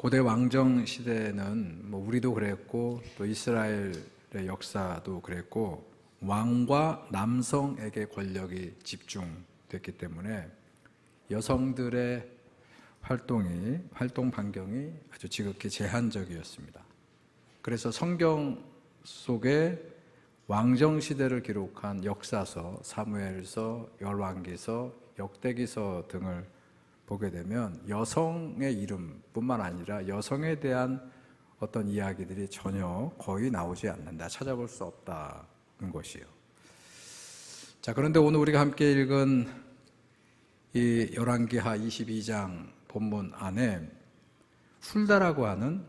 고대 왕정 시대는 우리도 그랬고 또 이스라엘의 역사도 그랬고 왕과 남성에게 권력이 집중됐기 때문에 여성들의 활동 반경이 아주 지극히 제한적이었습니다. 그래서 성경 속에 왕정 시대를 기록한 역사서, 사무엘서, 열왕기서, 역대기서 등을 보게 되면 여성의 이름뿐만 아니라 여성에 대한 어떤 이야기들이 전혀 거의 나오지 않는다, 찾아볼 수 없다는 것이요. 자, 그런데 오늘 우리가 함께 읽은 이 열왕기하 22장 본문 안에 훌다라고 하는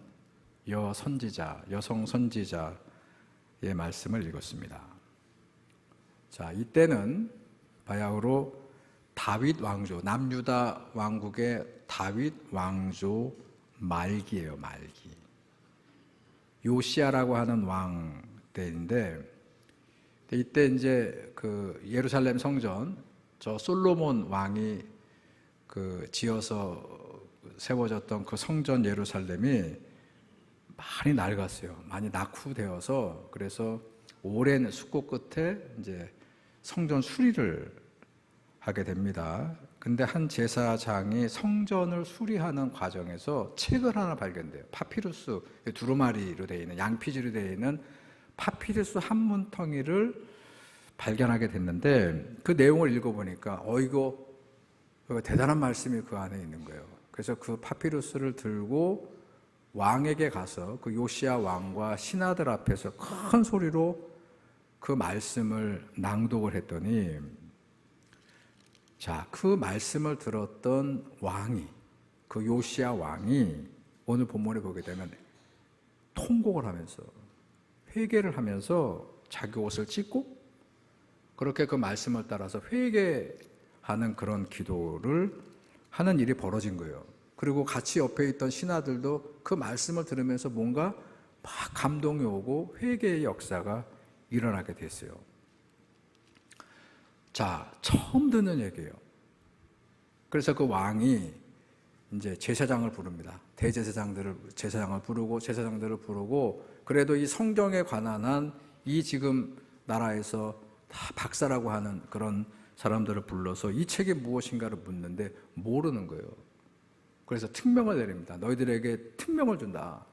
여성 선지자의 말씀을 읽었습니다. 자, 이때는 바야흐로 다윗 왕조, 남유다 왕국의 다윗 왕조 말기예요, 말기. 요시야라고 하는 왕 때인데, 이때 이제 그 예루살렘 성전, 저 솔로몬 왕이 지어서 세워졌던 그 성전 예루살렘이 많이 낡았어요. 많이 낙후되어서, 그래서 오랜 숙고 끝에 이제 성전 수리를 하게 됩니다. 근데 한 제사장이 성전을 수리하는 과정에서 책을 하나 발견돼요. 파피루스, 두루마리로 되어 있는, 양피지로 되어 있는 파피루스 한문텅이를 발견하게 됐는데, 그 내용을 읽어보니까 이거 대단한 말씀이 그 안에 있는 거예요. 그래서 그 파피루스를 들고 왕에게 가서 그 요시야 왕과 신하들 앞에서 큰 소리로 그 말씀을 낭독을 했더니, 자, 그 말씀을 들었던 왕이, 그 요시야 왕이 오늘 본문에 보게 되면 통곡을 하면서, 회개를 하면서 자기 옷을 찢고 그렇게 그 말씀을 따라서 회개하는 그런 기도를 하는 일이 벌어진 거예요. 그리고 같이 옆에 있던 신하들도 그 말씀을 들으면서 뭔가 막 감동이 오고 회개의 역사가 일어나게 됐어요. 자, 처음 듣는 얘기예요. 그래서 그 왕이 이제 제사장을 부릅니다. 제사장을 부르고, 그래도 이 성경에 관한 한 이 지금 나라에서 다 박사라고 하는 그런 사람들을 불러서 이 책이 무엇인가를 묻는데 모르는 거예요. 그래서 특명을 내립니다. 너희들에게 특명을 준다.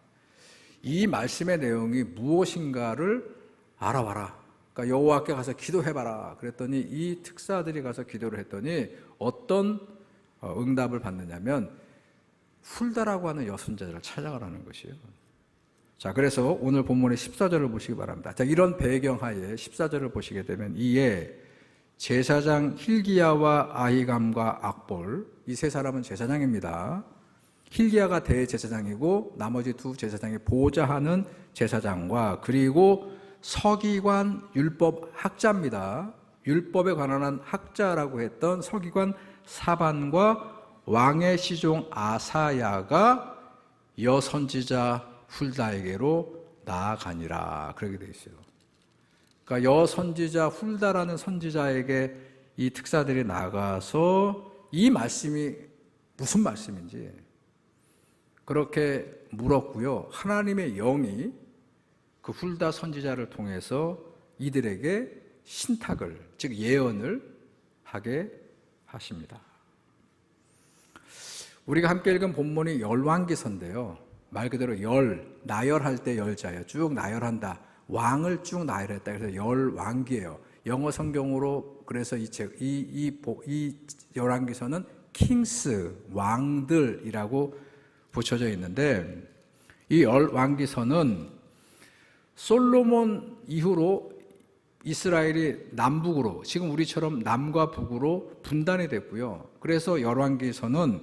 이 말씀의 내용이 무엇인가를 알아봐라. 그러니까 여호와께 가서 기도해봐라. 그랬더니 이 특사들이 가서 기도를 했더니 어떤 응답을 받느냐면 훌다라고 하는 여선자를 찾아가라는 것이에요. 자, 그래서 오늘 본문의 14절을 보시기 바랍니다. 자, 이런 배경하에 14절을 보시게 되면 이에 제사장 힐기야와 아히감과 악볼, 이 세 사람은 제사장입니다. 힐기야가 대제사장이고 나머지 두 제사장이 보좌하는 제사장과, 그리고 서기관 율법 학자입니다. 율법에 관한 학자라고 했던 서기관 사반과 왕의 시종 아사야가 여선지자 훌다에게로 나아가니라, 그렇게 되어 있어요. 그러니까 여선지자 훌다라는 선지자에게 이 특사들이 나가서 이 말씀이 무슨 말씀인지 그렇게 물었고요. 하나님의 영이 그 훌다 선지자를 통해서 이들에게 신탁을, 즉 예언을 하게 하십니다. 우리가 함께 읽은 본문이 열왕기서인데요, 말 그대로 나열할 때 열자예요. 쭉 나열한다, 왕을 쭉 나열했다. 그래서 열왕기예요. 영어 성경으로 그래서 이 열왕기서는 킹스, 왕들이라고 붙여져 있는데, 이 열왕기서는 솔로몬 이후로 이스라엘이 남북으로, 지금 우리처럼 남과 북으로 분단이 됐고요. 그래서 열왕기서는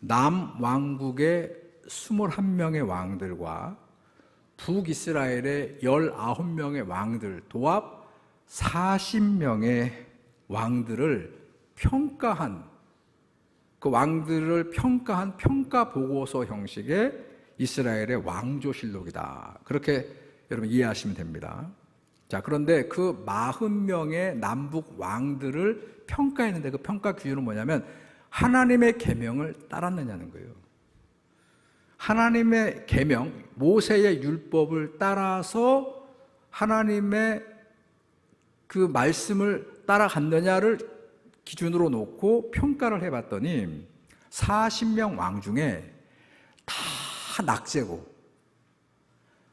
남왕국의 21명의 왕들과 북이스라엘의 19명의 왕들, 도합 40명의 왕들을 평가한, 그 왕들을 평가한 평가보고서 형식의 이스라엘의 왕조실록이다, 그렇게 여러분 이해하시면 됩니다. 자, 그런데 그 40명의 남북 왕들을 평가했는데 그 평가 기준은 뭐냐면 하나님의 계명을 따랐느냐는 거예요. 하나님의 계명, 모세의 율법을 따라서 하나님의 그 말씀을 따라갔느냐를 기준으로 놓고 평가를 해봤더니 40명 왕 중에 다 낙제고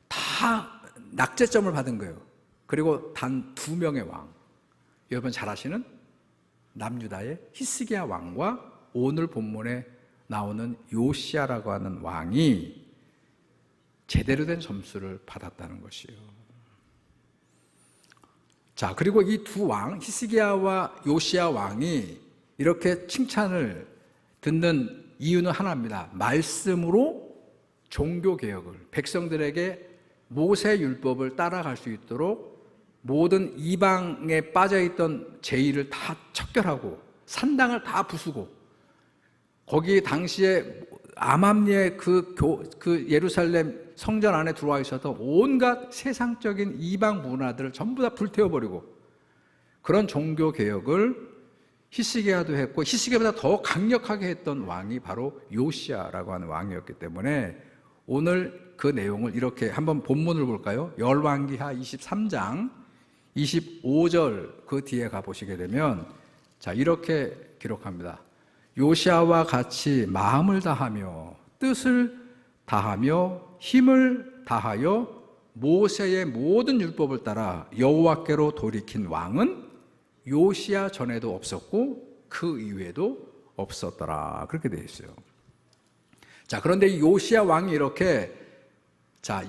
다 낙제점을 받은 거예요. 그리고 단 2명의 왕, 여러분 잘 아시는 남유다의 히스기야 왕과 오늘 본문에 나오는 요시야라고 하는 왕이 제대로 된 점수를 받았다는 것이에요. 자, 그리고 이 두 왕, 히스기야와 요시야 왕이 이렇게 칭찬을 듣는 이유는 하나입니다. 말씀으로 종교개혁을, 백성들에게 모세 율법을 따라갈 수 있도록 모든 이방에 빠져있던 제의를 다 척결하고 산당을 다 부수고, 거기 당시에 아맘리의 그 예루살렘 성전 안에 들어와 있었던 온갖 세상적인 이방 문화들을 전부 다 불태워버리고, 그런 종교개혁을 히스기야도 했고 히스기야보다 더 강력하게 했던 왕이 바로 요시야라고 하는 왕이었기 때문에 오늘 그 내용을 이렇게 한번 본문을 볼까요? 열왕기하 23장 25절 그 뒤에 가보시게 되면 자, 이렇게 기록합니다. 요시야와 같이 마음을 다하며 뜻을 다하며 힘을 다하여 모세의 모든 율법을 따라 여호와께로 돌이킨 왕은 요시야 전에도 없었고 그 이후에도 없었더라. 그렇게 되어 있어요. 자, 그런데 이 요시야 왕이 이렇게 다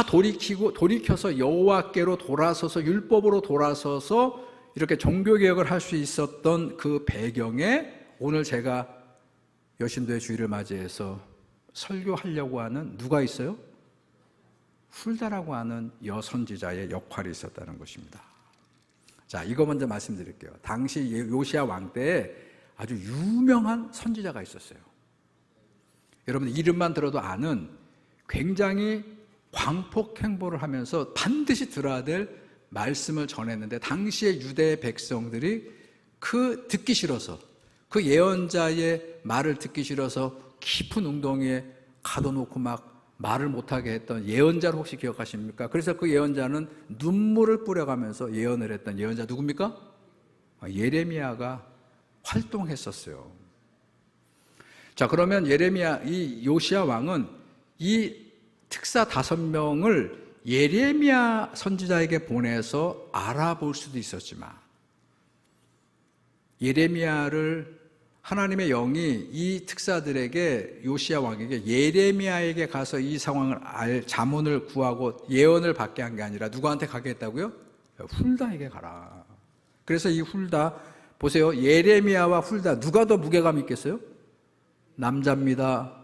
돌이켜서 여호와께로 돌아서서 율법으로 돌아서서 이렇게 종교개혁을 할 수 있었던 그 배경에 오늘 제가 여신도의 주일을 맞이해서 설교하려고 하는 누가 있어요? 훌다라고 하는 여선지자의 역할이 있었다는 것입니다. 자, 이거 먼저 말씀드릴게요. 당시 요시야 왕 때에 아주 유명한 선지자가 있었어요. 여러분 이름만 들어도 아는 굉장히 광폭 행보를 하면서 반드시 들어야 될 말씀을 전했는데, 당시의 유대 백성들이 듣기 싫어서, 그 예언자의 말을 듣기 싫어서 깊은 웅덩이에 가둬놓고 막 말을 못하게 했던 예언자를 혹시 기억하십니까? 그래서 그 예언자는 눈물을 뿌려가면서 예언을 했던 예언자 누굽니까? 예레미야가 활동했었어요. 자, 그러면 이 요시야 왕은 이 특사 5명을 예레미야 선지자에게 보내서 알아볼 수도 있었지만, 예레미야를 하나님의 영이 이 특사들에게, 요시야 왕에게 예레미야에게 가서 이 상황을 자문을 구하고 예언을 받게 한 게 아니라 누구한테 가게 했다고요? 훌다에게 가라. 그래서 이 훌다 보세요. 예레미야와 훌다 누가 더 무게감 있겠어요? 남자입니다.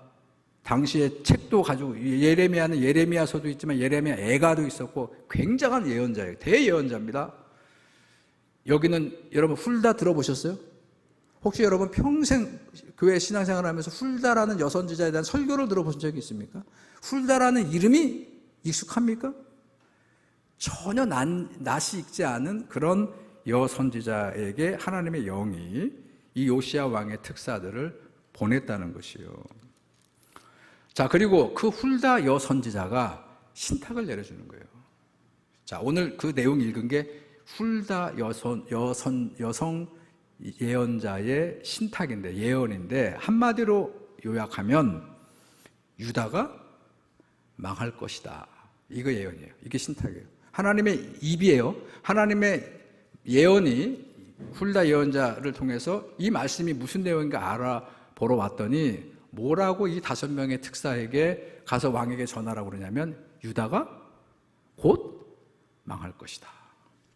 당시에 책도 가지고, 예레미야는 예레미야서도 있지만 예레미야 애가도 있었고 굉장한 예언자예요. 대예언자입니다. 여기는 여러분 훌다 들어보셨어요? 혹시 여러분 평생 교회 신앙생활 하면서 훌다라는 여선지자에 대한 설교를 들어보신 적이 있습니까? 훌다라는 이름이 익숙합니까? 전혀 낯이 익지 않은 그런 여선지자에게 하나님의 영이 이 요시야 왕의 특사들을 보냈다는 것이요. 자, 그리고 그 훌다 여선지자가 신탁을 내려주는 거예요. 자, 오늘 그 내용 읽은 게 훌다 여성 예언자의 신탁인데, 예언인데, 한마디로 요약하면 유다가 망할 것이다. 이거 예언이에요. 이게 신탁이에요. 하나님의 입이에요. 하나님의 예언이 훌다 예언자를 통해서 이 말씀이 무슨 내용인가 알아보러 왔더니 뭐라고 이 5명의 특사에게 가서 왕에게 전하라고 그러냐면 유다가 곧 망할 것이다.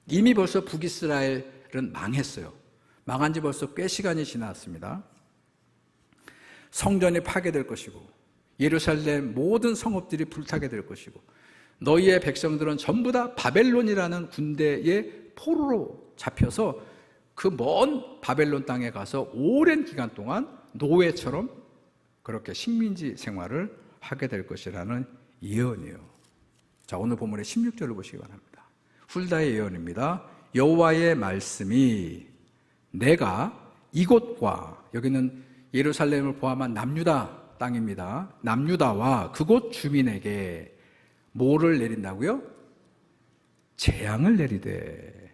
이미 벌써 북이스라엘은 망했어요. 망한 지 벌써 꽤 시간이 지났습니다. 성전이 파괴될 것이고 예루살렘 모든 성읍들이 불타게 될 것이고 너희의 백성들은 전부 다 바벨론이라는 군대의 포로로 잡혀서 그 먼 바벨론 땅에 가서 오랜 기간 동안 노예처럼 그렇게 식민지 생활을 하게 될 것이라는 예언이에요. 자, 오늘 본문의 16절을 보시기 바랍니다. 훌다의 예언입니다. 여호와의 말씀이 내가 이곳과, 여기는 예루살렘을 포함한 남유다 땅입니다. 남유다와 그곳 주민에게 뭐를 내린다고요? 재앙을 내리되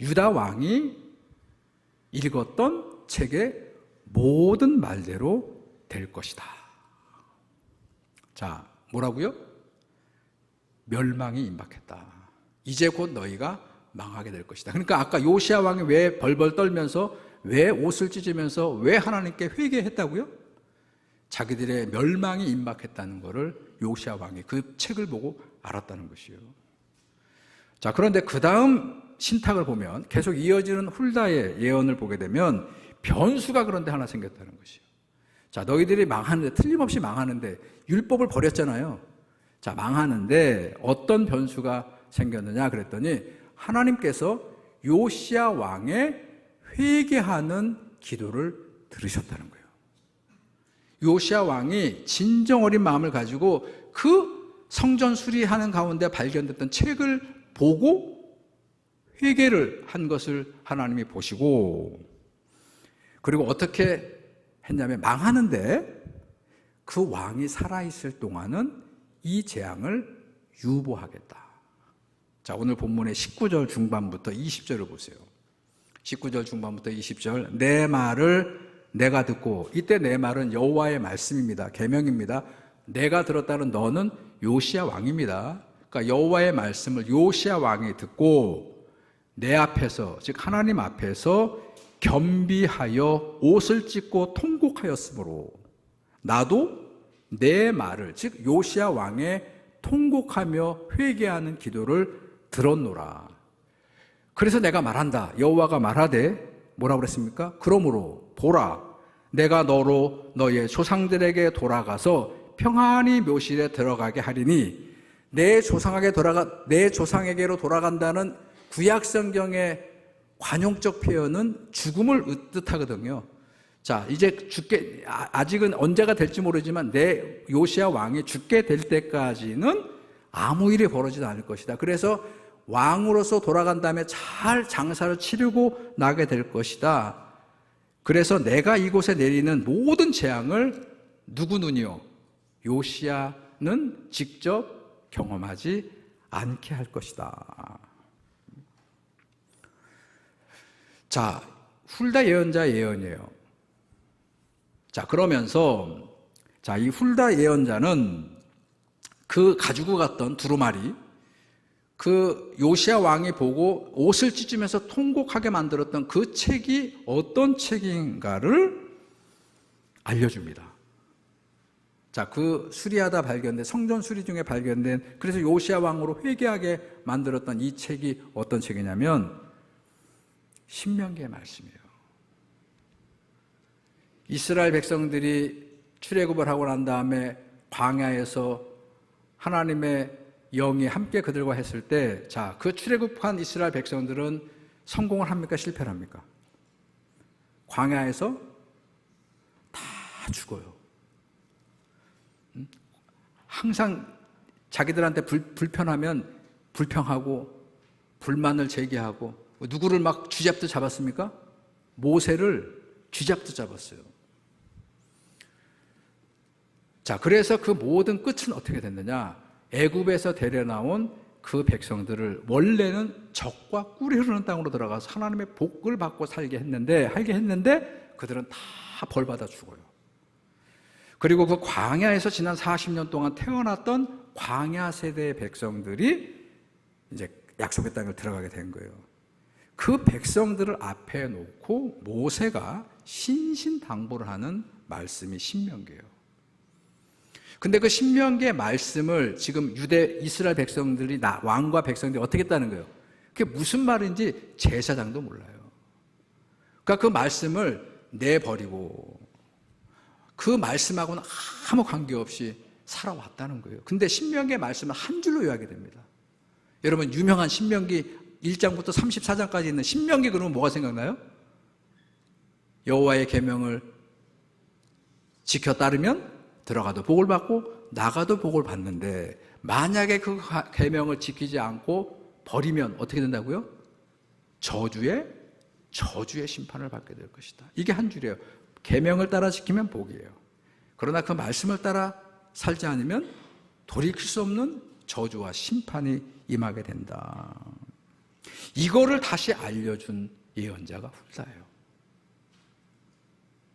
유다 왕이 읽었던 책의 모든 말대로 될 것이다. 자, 뭐라고요? 멸망이 임박했다. 이제 곧 너희가 망하게 될 것이다. 그러니까 아까 요시야 왕이 왜 벌벌 떨면서, 왜 옷을 찢으면서, 왜 하나님께 회개했다고요? 자기들의 멸망이 임박했다는 것을 요시야 왕이 그 책을 보고 알았다는 것이에요. 자, 그런데 그 다음 신탁을 보면 계속 이어지는 훌다의 예언을 보게 되면 변수가 그런데 하나 생겼다는 것이에요. 자, 너희들이 망하는데, 틀림없이 망하는데, 율법을 버렸잖아요. 자, 망하는데 어떤 변수가 생겼느냐 그랬더니 하나님께서 요시야 왕의 회개하는 기도를 들으셨다는 거예요. 요시야 왕이 진정 어린 마음을 가지고 그 성전 수리하는 가운데 발견됐던 책을 보고 회개를 한 것을 하나님이 보시고, 그리고 어떻게 했냐면 망하는데 그 왕이 살아있을 동안은 이 재앙을 유보하겠다. 자, 오늘 본문의 19절 중반부터 20절을 보세요. 19절 중반부터 20절. 내 말을 내가 듣고, 이때 내 말은 여호와의 말씀입니다. 계명입니다. 내가 들었다는 너는 요시야 왕입니다. 그러니까 여호와의 말씀을 요시야 왕이 듣고 내 앞에서, 즉 하나님 앞에서 겸비하여 옷을 찢고 통곡하였으므로 나도 내 말을, 즉 요시야 왕의 통곡하며 회개하는 기도를 들었노라. 그래서 내가 말한다. 여호와가 말하되 뭐라고 그랬습니까? 그러므로 보라, 내가 너로 너의 조상들에게 돌아가서 평안히 묘실에 들어가게 하리니, 내 조상에게로 돌아간다는 구약 성경의 관용적 표현은 죽음을 뜻하거든요. 자, 이제 아직은 언제가 될지 모르지만 내 요시야 왕이 죽게 될 때까지는 아무 일이 벌어지지 않을 것이다. 그래서 왕으로서 돌아간 다음에 잘 장사를 치르고 나게 될 것이다. 그래서 내가 이곳에 내리는 모든 재앙을 누구 눈이요? 요시야는 직접 경험하지 않게 할 것이다. 자, 훌다 예언자 예언이에요. 자, 그러면서 이 훌다 예언자는 그 가지고 갔던 두루마리, 그 요시야 왕이 보고 옷을 찢으면서 통곡하게 만들었던 그 책이 어떤 책인가를 알려줍니다. 자, 그 수리하다 발견된, 성전 수리 중에 발견된, 그래서 요시야 왕으로 회개하게 만들었던 이 책이 어떤 책이냐면 신명기의 말씀이에요. 이스라엘 백성들이 출애굽을 하고 난 다음에 광야에서 하나님의 영이 함께 그들과 했을 때, 자, 그 출애굽한 이스라엘 백성들은 성공을 합니까? 실패를 합니까? 광야에서 다 죽어요. 항상 자기들한테 불편하면 불평하고 불만을 제기하고, 누구를 막 쥐잡듯 잡았습니까? 모세를 쥐잡듯 잡았어요. 자, 그래서 그 모든 끝은 어떻게 됐느냐? 애굽에서 데려나온 그 백성들을 원래는 적과 꿀이 흐르는 땅으로 들어가서 하나님의 복을 받고 하게 했는데 그들은 다 벌받아 죽어요. 그리고 그 광야에서 지난 40년 동안 태어났던 광야 세대의 백성들이 이제 약속의 땅을 들어가게 된 거예요. 그 백성들을 앞에 놓고 모세가 신신당부를 하는 말씀이 신명기예요. 근데 그 신명기의 말씀을 지금 이스라엘 백성들이, 왕과 백성들이 어떻게 했다는 거예요? 그게 무슨 말인지 제사장도 몰라요. 그러니까 그 말씀을 내버리고 그 말씀하고는 아무 관계없이 살아왔다는 거예요. 근데 신명기의 말씀은 한 줄로 요약이 됩니다. 여러분, 유명한 신명기 1장부터 34장까지 있는 신명기, 그러면 뭐가 생각나요? 여호와의 계명을 지켜 따르면 들어가도 복을 받고 나가도 복을 받는데, 만약에 그 계명을 지키지 않고 버리면 어떻게 된다고요? 저주의 심판을 받게 될 것이다. 이게 한 줄이에요. 계명을 따라 지키면 복이에요. 그러나 그 말씀을 따라 살지 않으면 돌이킬 수 없는 저주와 심판이 임하게 된다. 이거를 다시 알려준 예언자가 훌다예요.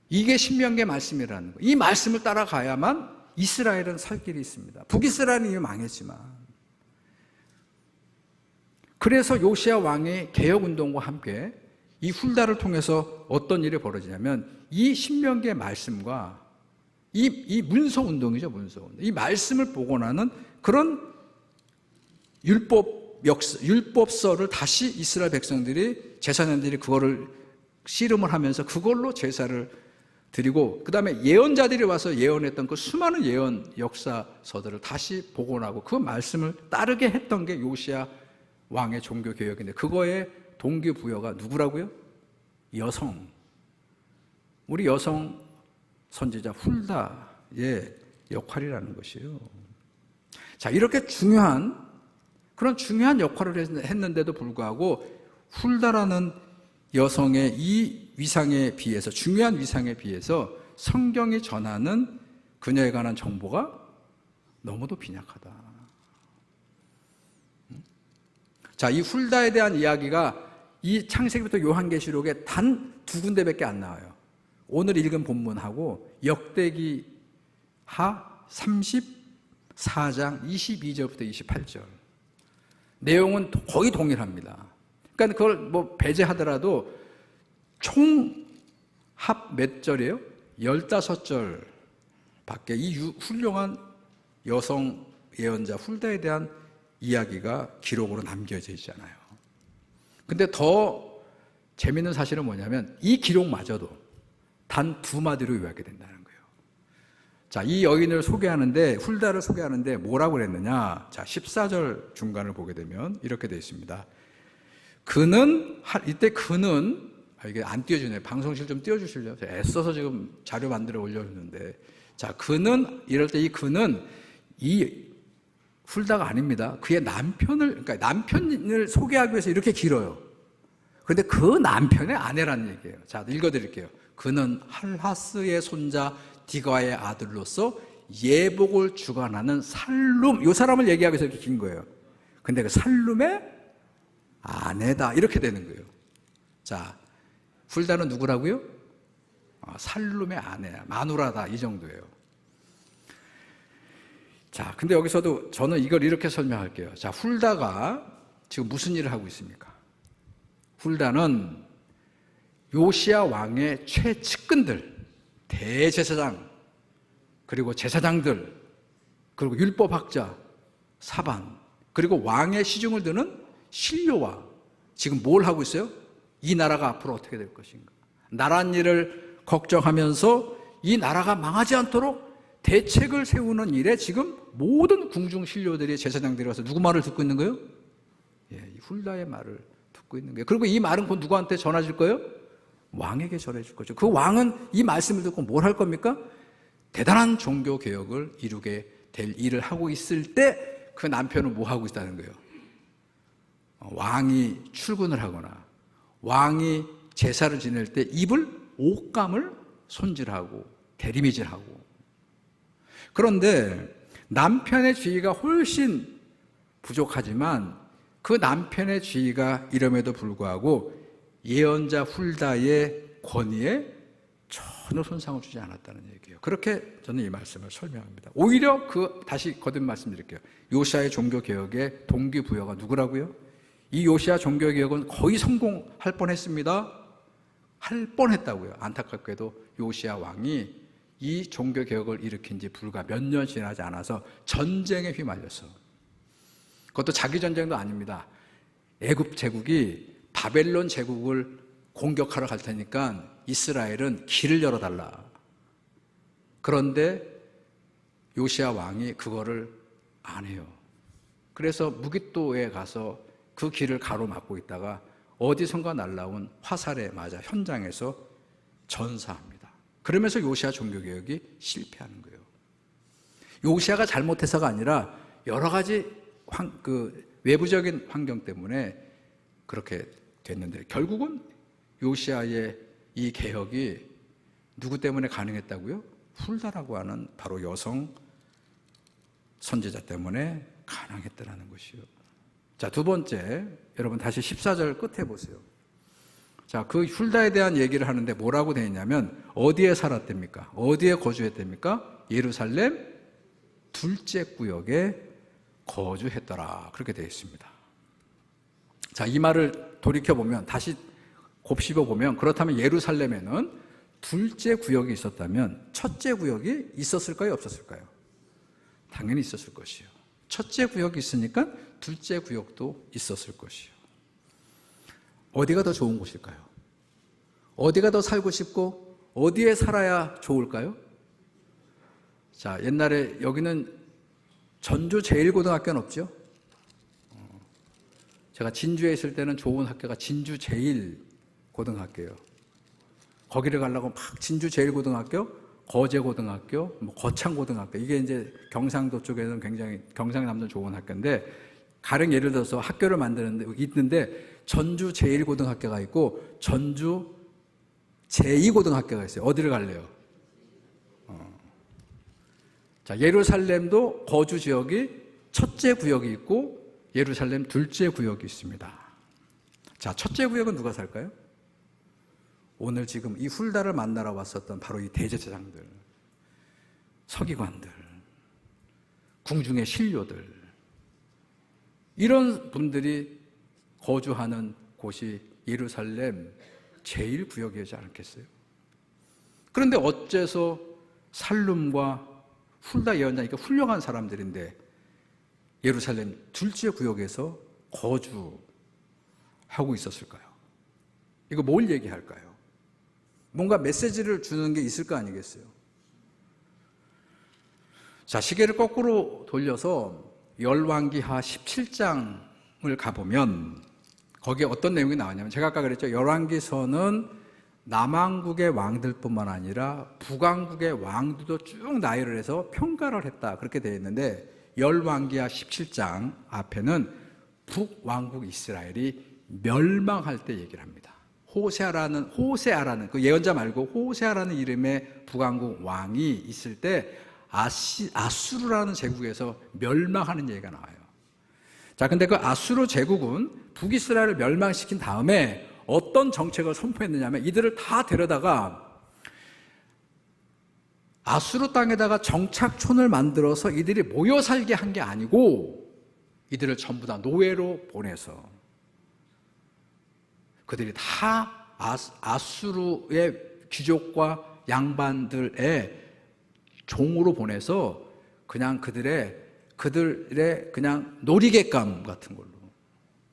이게 신명기의 말씀이라는 거예요. 이 말씀을 따라가야만 이스라엘은 살 길이 있습니다. 북이스라엘은 이미 망했지만. 그래서 요시야 왕의 개혁운동과 함께 이 훌다를 통해서 어떤 일이 벌어지냐면 이 신명기의 말씀과 이 문서운동이죠. 문서운동. 이 말씀을 복원하는 그런 율법서를 다시 이스라엘 백성들이, 제사장들이 그거를 씨름을 하면서 그걸로 제사를 드리고, 그 다음에 예언자들이 와서 예언했던 그 수많은 예언 역사서들을 다시 복원하고 그 말씀을 따르게 했던 게 요시야 왕의 종교개혁인데, 그거의 동기부여가 누구라고요? 여성. 우리 여성 선지자 훌다의 역할이라는 것이에요. 자, 이렇게 그런 중요한 역할을 했는데도 불구하고 훌다라는 여성의 이 위상에 비해서, 중요한 위상에 비해서 성경이 전하는 그녀에 관한 정보가 너무도 빈약하다. 자, 이 훌다에 대한 이야기가 이 창세기부터 요한계시록에 단 2군데밖에 안 나와요. 오늘 읽은 본문하고 역대기 하 34장 22절부터 28절. 내용은 거의 동일합니다. 그러니까 그걸 뭐 배제하더라도 총 합 몇 절이에요? 15절 밖에 이 훌륭한 여성 예언자 훌다에 대한 이야기가 기록으로 남겨져 있잖아요. 근데 더 재밌는 사실은 뭐냐면 이 기록마저도 단 2마디로 요약이 된다는 거예요. 자, 이 여인을 소개하는데, 훌다를 소개하는데 뭐라고 그랬느냐? 자, 14절 중간을 보게 되면 이렇게 되어 있습니다. 이때 그는, 이게 안 띄워주네요. 방송실 좀 띄워주실래요? 제가 애써서 지금 자료 만들어 올려주는데. 자, 이럴 때 이 그는 이 훌다가 아닙니다. 그의 그러니까 남편을 소개하기 위해서 이렇게 길어요. 그런데 그 남편의 아내라는 얘기예요. 자, 읽어드릴게요. 그는 할하스의 손자 디가의 아들로서 예복을 주관하는 살룸, 이 사람을 얘기하기 위해서 이렇게 긴 거예요. 근데 그 살룸의 아내다, 이렇게 되는 거예요. 자, 훌다는 누구라고요? 살룸의 아내야, 마누라다, 이 정도예요. 자, 근데 여기서도 저는 이걸 이렇게 설명할게요. 자, 훌다가 지금 무슨 일을 하고 있습니까? 훌다는 요시야 왕의 최측근들, 대제사장, 그리고 제사장들, 그리고 율법학자, 사반, 그리고 왕의 시중을 드는 신료와 지금 뭘 하고 있어요? 이 나라가 앞으로 어떻게 될 것인가? 나란 일을 걱정하면서 이 나라가 망하지 않도록 대책을 세우는 일에 지금 모든 궁중 신료들이, 제사장들이 와서 누구 말을 듣고 있는 거예요? 이 훌다의 말을 듣고 있는 거예요. 그리고 이 말은 곧 누구한테 전해질 거예요? 왕에게 전해줄 거죠. 그 왕은 이 말씀을 듣고 뭘 할 겁니까? 대단한 종교 개혁을 이루게 될 일을 하고 있을 때 그 남편은 뭐 하고 있다는 거예요? 왕이 출근을 하거나 왕이 제사를 지낼 때 입을 옷감을 손질하고 대리미질하고. 그런데 남편의 지위가 훨씬 부족하지만 그 남편의 지위가 이름에도 불구하고 예언자 훌다의 권위에 전혀 손상을 주지 않았다는 얘기예요. 그렇게 저는 이 말씀을 설명합니다. 오히려 다시 거듭 말씀드릴게요. 요시야의 종교개혁의 동기부여가 누구라고요? 이 요시야 종교개혁은 거의 성공할 뻔했습니다. 할 뻔했다고요. 안타깝게도 요시야 왕이 이 종교개혁을 일으킨 지 불과 몇 년 지나지 않아서 전쟁에 휘말렸어. 그것도 자기 전쟁도 아닙니다. 애굽 제국이 바벨론 제국을 공격하러 갈 테니까 이스라엘은 길을 열어달라. 그런데 요시야 왕이 그거를 안 해요. 그래서 무깃도에 가서 그 길을 가로막고 있다가 어디선가 날라온 화살에 맞아 현장에서 전사합니다. 그러면서 요시야 종교개혁이 실패하는 거예요. 요시야가 잘못해서가 아니라 여러 가지 외부적인 환경 때문에 그렇게 됐는데, 결국은 요시야의 이 개혁이 누구 때문에 가능했다고요? 훌다라고 하는 바로 여성 선지자 때문에 가능했다는 것이요. 자, 두 번째, 여러분 다시 14절 끝에 보세요. 자, 그 훌다에 대한 얘기를 하는데 뭐라고 되어 있냐면 어디에 살았답니까? 어디에 거주했답니까? 예루살렘 둘째 구역에 거주했더라. 그렇게 되어 있습니다. 자, 이 말을 돌이켜보면, 다시 곱씹어보면, 그렇다면 예루살렘에는 둘째 구역이 있었다면 첫째 구역이 있었을까요? 없었을까요? 당연히 있었을 것이요. 첫째 구역이 있으니까 둘째 구역도 있었을 것이요. 어디가 더 좋은 곳일까요? 어디가 더 살고 싶고 어디에 살아야 좋을까요? 자, 옛날에 여기는 전주 제1고등학교는 없죠? 제가 진주에 있을 때는 좋은 학교가 진주 제1고등학교예요. 거기를 가려고 막 진주 제1고등학교, 거제고등학교, 뭐 거창고등학교, 이게 이제 경상도 쪽에는 굉장히 경상남도 좋은 학교인데, 가령 예를 들어서 학교를 만드는데 있는데 전주 제1고등학교가 있고 전주 제2고등학교가 있어요. 어디를 갈래요? 자, 예루살렘도 거주 지역이 첫째 구역이 있고 예루살렘 둘째 구역이 있습니다. 자, 첫째 구역은 누가 살까요? 오늘 지금 이 훌다를 만나러 왔었던 바로 이 대제사장들, 서기관들, 궁중의 신료들, 이런 분들이 거주하는 곳이 예루살렘 제1구역이지 않겠어요? 그런데 어째서 살룸과 훌다 예언자니까 훌륭한 사람들인데 예루살렘 둘째 구역에서 거주하고 있었을까요? 이거 뭘 얘기할까요? 뭔가 메시지를 주는 게 있을 거 아니겠어요? 자, 시계를 거꾸로 돌려서 열왕기하 17장을 가보면 거기에 어떤 내용이 나오냐면, 제가 아까 그랬죠. 열왕기서는 남왕국의 왕들뿐만 아니라 북왕국의 왕들도 쭉 나열을 해서 평가를 했다, 그렇게 되어 있는데, 열왕기하 17장 앞에는 북왕국 이스라엘이 멸망할 때 얘기를 합니다. 호세아라는 그 예언자 말고 호세아라는 이름의 북왕국 왕이 있을 때 아수르라는 제국에서 멸망하는 얘기가 나와요. 자, 근데 그 아수르 제국은 북이스라엘을 멸망시킨 다음에 어떤 정책을 선포했느냐면, 이들을 다 데려다가 아수르 땅에다가 정착촌을 만들어서 이들이 모여 살게 한 게 아니고 이들을 전부 다 노예로 보내서 그들이 다 아수르의 귀족과 양반들의 종으로 보내서 그냥 그들의 그냥 놀이개감 같은 걸로,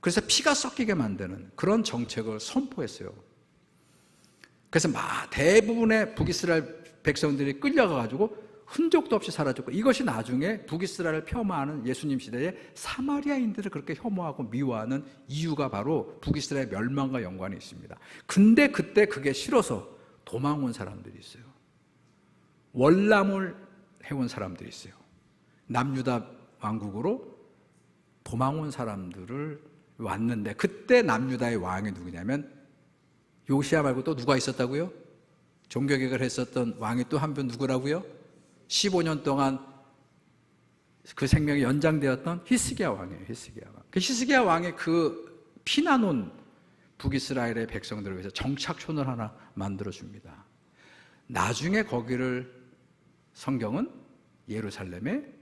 그래서 피가 섞이게 만드는 그런 정책을 선포했어요. 그래서 대부분의 북이스라엘 백성들이 끌려가가지고 흔적도 없이 사라졌고, 이것이 나중에 북이스라엘을 폄하하는 예수님 시대에 사마리아인들을 그렇게 혐오하고 미워하는 이유가 바로 북이스라엘 멸망과 연관이 있습니다. 근데 그때 그게 싫어서 도망온 사람들이 있어요. 월남을 해온 사람들이 있어요. 남유다 왕국으로 도망온 사람들을 왔는데, 그때 남유다의 왕이 누구냐면 요시야 말고 또 누가 있었다고요? 종교개혁을 했었던 왕이 또 한 분 누구라고요? 15년 동안 그 생명이 연장되었던 히스기야 왕이에요. 히스기야 왕. 그 히스기야 왕의 그 피나놓은 북이스라엘의 백성들을 위해서 정착촌을 하나 만들어줍니다. 나중에 거기를 성경은 예루살렘의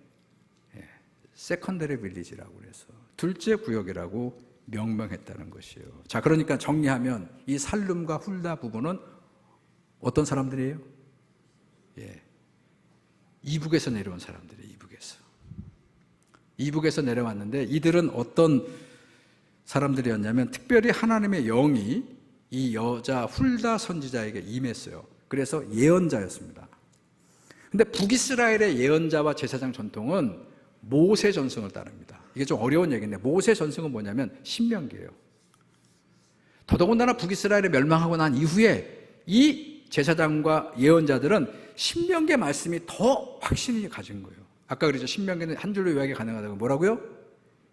세컨더리 빌리지라고 해서 둘째 구역이라고 명명했다는 것이에요. 자, 그러니까 정리하면 이 살룸과 훌다 부부는 어떤 사람들이에요? 이북에서 내려온 사람들이에요. 이북에서 내려왔는데, 이들은 어떤 사람들이었냐면 특별히 하나님의 영이 이 여자 훌다 선지자에게 임했어요. 그래서 예언자였습니다. 근데 북이스라엘의 예언자와 제사장 전통은 모세 전승을 따릅니다. 이게 좀 어려운 얘기인데, 모세 전승은 뭐냐면 신명기예요. 더더군다나 북이스라엘이 멸망하고 난 이후에 이 제사장과 예언자들은 신명기의 말씀이 더 확신이 가진 거예요. 아까 그랬죠. 신명기는 한 줄로 요약이 가능하다고. 뭐라고요?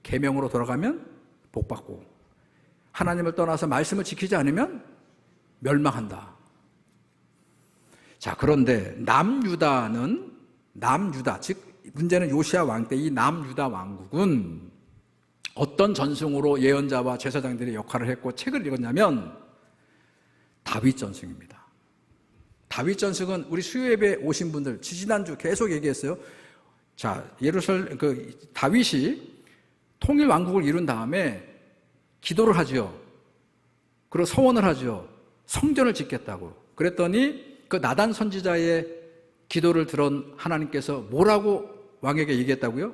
계명으로 돌아가면 복받고, 하나님을 떠나서 말씀을 지키지 않으면 멸망한다. 자, 그런데 남유다, 즉 문제는 요시야 왕 때 이 남유다 왕국은 어떤 전승으로 예언자와 제사장들의 역할을 했고 책을 읽었냐면 다윗 전승입니다. 다윗 전승은 우리 수요예배 오신 분들 지지난주 계속 얘기했어요. 자, 다윗이 통일 왕국을 이룬 다음에 기도를 하죠. 그리고 서원을 하죠. 성전을 짓겠다고. 그랬더니 그 나단 선지자의 기도를 들은 하나님께서 뭐라고 왕에게 얘기했다고요?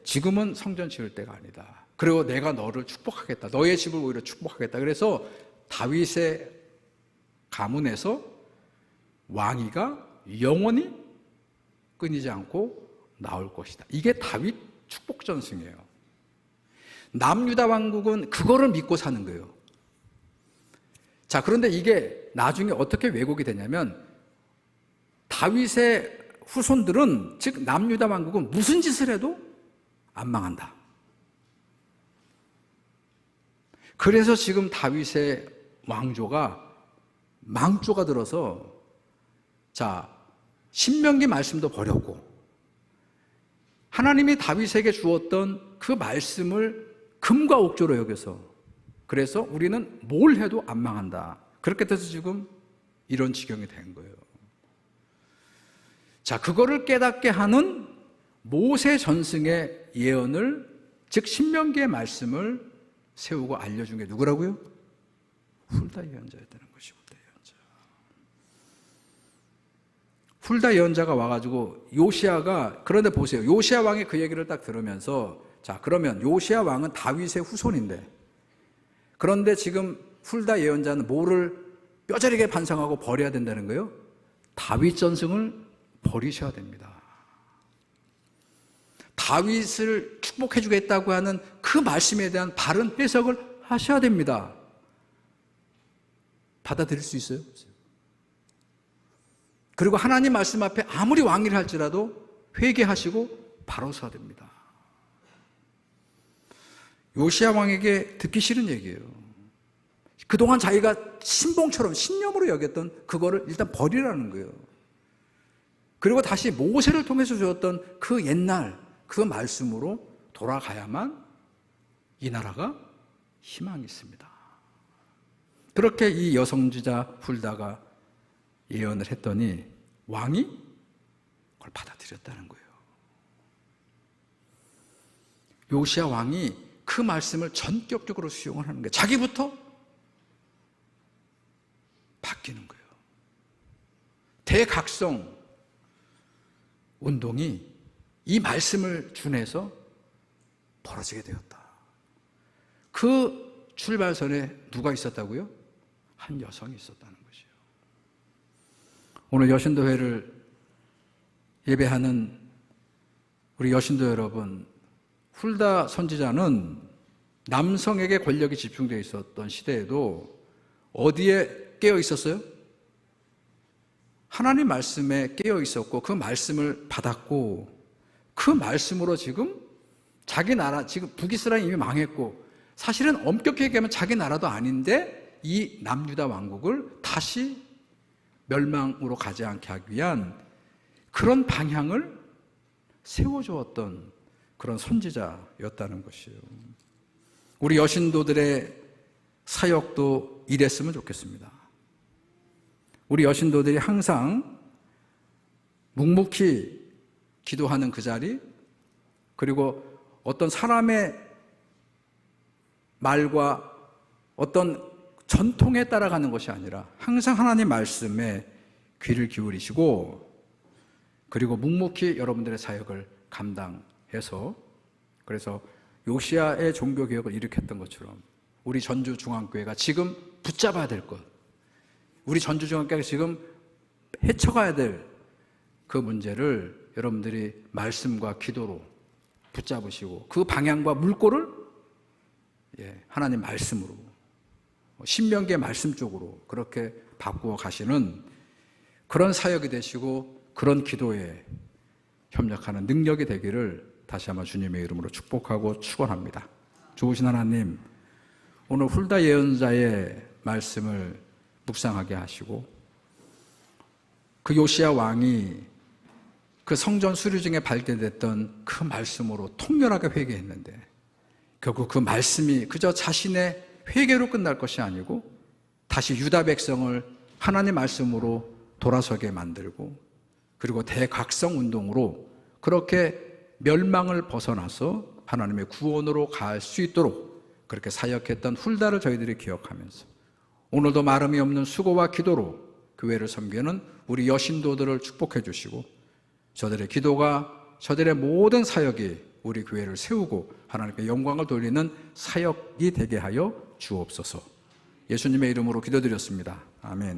지금은 성전 지을 때가 아니다. 그리고 내가 너를 축복하겠다. 너의 집을 오히려 축복하겠다. 그래서 다윗의 가문에서 왕위가 영원히 끊이지 않고 나올 것이다. 이게 다윗 축복 전승이에요. 남유다 왕국은 그거를 믿고 사는 거예요. 자, 그런데 이게 나중에 어떻게 왜곡이 되냐면 다윗의 후손들은, 즉 남유다 왕국은 무슨 짓을 해도 안 망한다. 그래서 지금 다윗의 왕조가 망조가 들어서, 자, 신명기 말씀도 버렸고 하나님이 다윗에게 주었던 그 말씀을 금과 옥조로 여겨서, 그래서 우리는 뭘 해도 안 망한다. 그렇게 돼서 지금 이런 지경이 된 거예요. 자, 그거를 깨닫게 하는 모세 전승의 예언을, 즉 신명기의 말씀을 세우고 알려준 게 누구라고요? 훌다 예언자였다는 것이 훌다 예언자. 훌다 예언자가 와가지고 요시야가, 그런데 보세요. 요시야 왕이 그 얘기를 딱 들으면서, 자, 그러면 요시야 왕은 다윗의 후손인데, 그런데 지금 훌다 예언자는 뭐를 뼈저리게 반성하고 버려야 된다는 거예요? 다윗 전승을 버리셔야 됩니다. 다윗을 축복해 주겠다고 하는 그 말씀에 대한 바른 해석을 하셔야 됩니다. 받아들일 수 있어요? 그리고 하나님 말씀 앞에 아무리 왕위를 할지라도 회개하시고 바로 서야 됩니다. 요시야 왕에게 듣기 싫은 얘기예요. 그동안 자기가 신봉처럼 신념으로 여겼던 그거를 일단 버리라는 거예요. 그리고 다시 모세를 통해서 주었던 그 옛날 그 말씀으로 돌아가야만 이 나라가 희망이 있습니다. 그렇게 이 여성주자 훌다가 예언을 했더니 왕이 그걸 받아들였다는 거예요. 요시야 왕이 그 말씀을 전격적으로 수용을 하는 거예요. 자기부터 바뀌는 거예요. 대각성 운동이 이 말씀을 준해서 벌어지게 되었다. 그 출발선에 누가 있었다고요? 한 여성이 있었다는 것이에요. 오늘 여신도회를 예배하는 우리 여신도 여러분, 훌다 선지자는 남성에게 권력이 집중되어 있었던 시대에도 어디에 깨어 있었어요? 하나님 말씀에 깨어 있었고 그 말씀을 받았고 그 말씀으로 지금 자기 나라, 지금 북이스라엘이 이미 망했고 사실은 엄격히 얘기하면 자기 나라도 아닌데 이 남유다 왕국을 다시 멸망으로 가지 않게 하기 위한 그런 방향을 세워주었던 그런 선지자였다는 것이에요. 우리 여신도들의 사역도 이랬으면 좋겠습니다. 우리 여신도들이 항상 묵묵히 기도하는 그 자리, 그리고 어떤 사람의 말과 어떤 전통에 따라가는 것이 아니라 항상 하나님 말씀에 귀를 기울이시고 그리고 묵묵히 여러분들의 사역을 감당해서, 그래서 요시야의 종교개혁을 일으켰던 것처럼 우리 전주중앙교회가 지금 붙잡아야 될 것, 우리 전주중앙교회가 지금 헤쳐가야 될 그 문제를 여러분들이 말씀과 기도로 붙잡으시고 그 방향과 물꼬를 하나님 말씀으로, 신명기의 말씀 쪽으로 그렇게 바꾸어 가시는 그런 사역이 되시고 그런 기도에 협력하는 능력이 되기를 다시 한번 주님의 이름으로 축복하고 축원합니다. 좋으신 하나님, 오늘 훌다 예언자의 말씀을 묵상하게 하시고 그 요시야 왕이 그 성전 수리 중에 발견됐던 그 말씀으로 통렬하게 회개했는데 결국 그 말씀이 그저 자신의 회개로 끝날 것이 아니고 다시 유다 백성을 하나님 말씀으로 돌아서게 만들고 그리고 대각성 운동으로 그렇게 멸망을 벗어나서 하나님의 구원으로 갈 수 있도록 그렇게 사역했던 훌다를 저희들이 기억하면서 오늘도 마름이 없는 수고와 기도로 교회를 섬기는 우리 여신도들을 축복해 주시고 저들의 기도가 저들의 모든 사역이 우리 교회를 세우고 하나님께 영광을 돌리는 사역이 되게 하여 주옵소서. 예수님의 이름으로 기도드렸습니다. 아멘.